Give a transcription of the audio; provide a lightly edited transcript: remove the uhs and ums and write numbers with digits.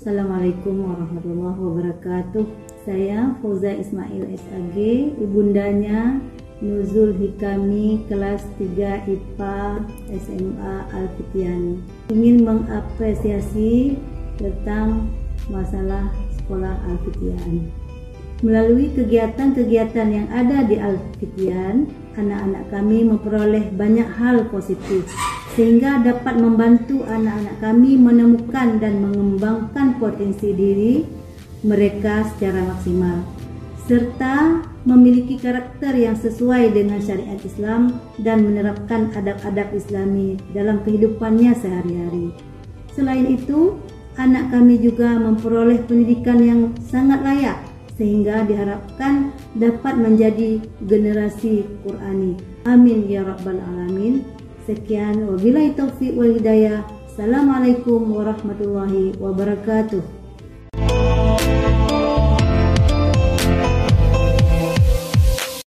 Assalamualaikum warahmatullahi wabarakatuh. Saya Fauza Ismail SAG, ibundanya Nuzul Hikami kelas 3 IPA SMA Al-Fitiani. Ingin mengapresiasi tentang masalah sekolah Al-Fitiani. Melalui kegiatan-kegiatan yang ada di Al-Fitiani, anak-anak kami memperoleh banyak hal positif sehingga dapat membantu anak-anak kami menemukan dan mengembangkan potensi diri mereka secara maksimal, serta memiliki karakter yang sesuai dengan syariat Islam dan menerapkan adab-adab Islami dalam kehidupannya sehari-hari. Selain itu, anak kami juga memperoleh pendidikan yang sangat layak sehingga diharapkan dapat menjadi generasi Qurani. Amin ya rabbal alamin. Sekian, wabillahi taufiq wal hidayah. Assalamualaikum warahmatullahi wabarakatuh.